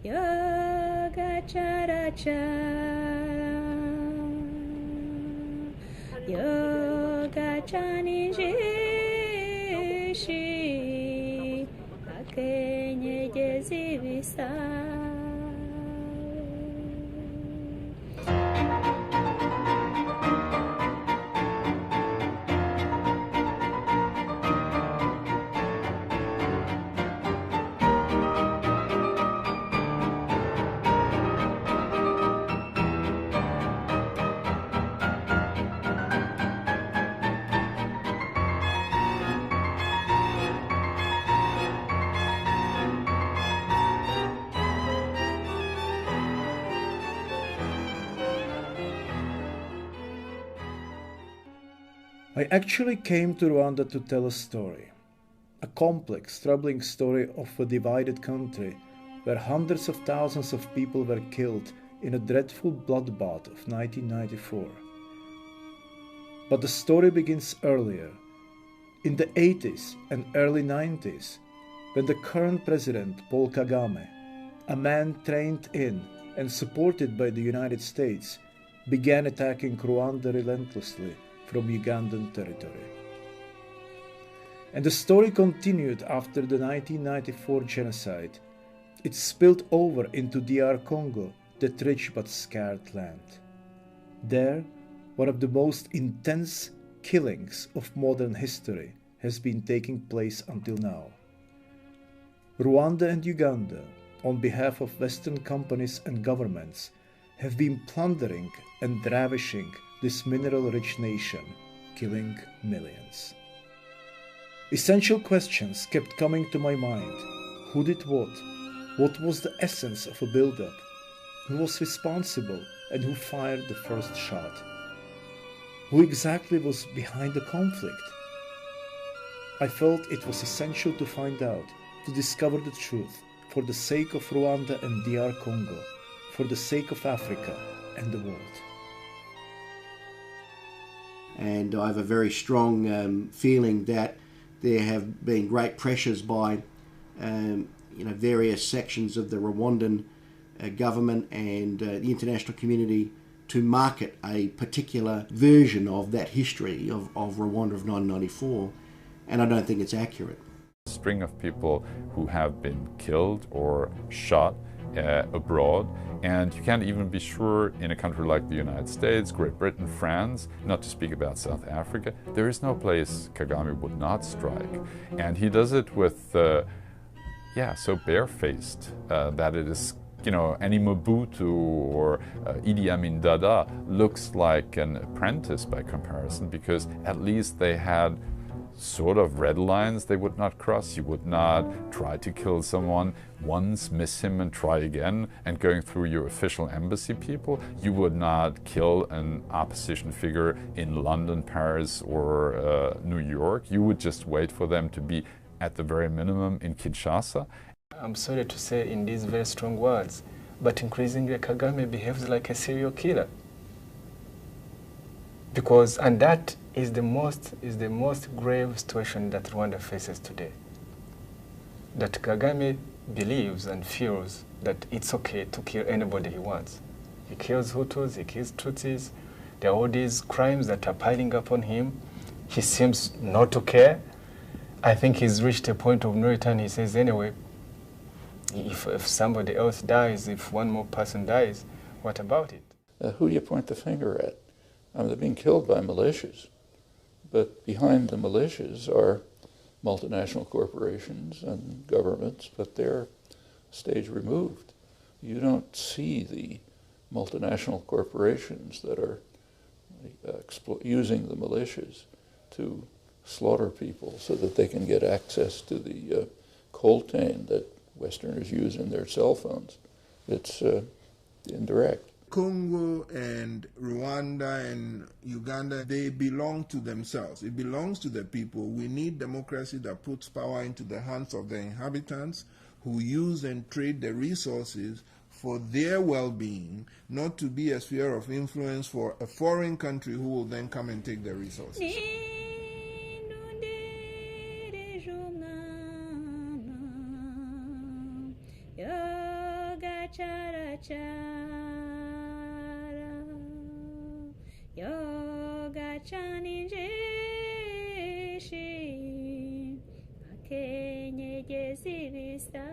Yoga chara chara, yoga chani jishi, akenye jezi visa. I actually came to Rwanda to tell a story. A complex, troubling story of a divided country where hundreds of thousands of people were killed in a dreadful bloodbath of 1994. But the story begins earlier, in the 80s and early 90s, when the current president, Paul Kagame, a man trained in and supported by the United States, began attacking Rwanda relentlessly from Ugandan territory. And the story continued after the 1994 genocide. It spilled over into DR Congo, that rich but scarred land. There, one of the most intense killings of modern history has been taking place until now. Rwanda and Uganda, on behalf of Western companies and governments, have been plundering and ravishing this mineral-rich nation, killing millions. Essential questions kept coming to my mind. Who did what? What was the essence of a build-up? Who was responsible and who fired the first shot? Who exactly was behind the conflict? I felt it was essential to find out, to discover the truth, for the sake of Rwanda and DR Congo, for the sake of Africa and the world. And I have a very strong feeling that there have been great pressures by various sections of the Rwandan government and the international community to market a particular version of that history of Rwanda of 1994, and I don't think it's accurate. A string of people who have been killed or shot abroad, and you can't even be sure in a country like the United States, Great Britain, France, not to speak about South Africa, there is no place Kagame would not strike. And he does it with, so barefaced that it is, any Mobutu or Idi Amin Dada looks like an apprentice by comparison, because at least they had sort of red lines they would not cross. You would not try to kill someone once, miss him and try again, and going through your official embassy people. You would not kill an opposition figure in London, Paris or New York. You would just wait for them to be at the very minimum in Kinshasa. I'm sorry to say in these very strong words, but increasingly Kagame behaves like a serial killer. And that is the most grave situation that Rwanda faces today. That Kagame believes and feels that it's okay to kill anybody he wants. He kills Hutus, he kills Tutsis. There are all these crimes that are piling up on him. He seems not to care. I think he's reached a point of no return. He says, anyway, if somebody else dies, if one more person dies, what about it? Who do you point the finger at? They're being killed by militias, but behind the militias are multinational corporations and governments, but they're a stage removed. You don't see the multinational corporations that are using the militias to slaughter people so that they can get access to the coltan that Westerners use in their cell phones. It's indirect. Congo and Rwanda and Uganda, they belong to themselves. It belongs to the people. We need democracy that puts power into the hands of the inhabitants who use and trade the resources for their well-being, not to be a sphere of influence for a foreign country who will then come and take the resources. Yoga chara yoga chaninjishi akenyegezi bisa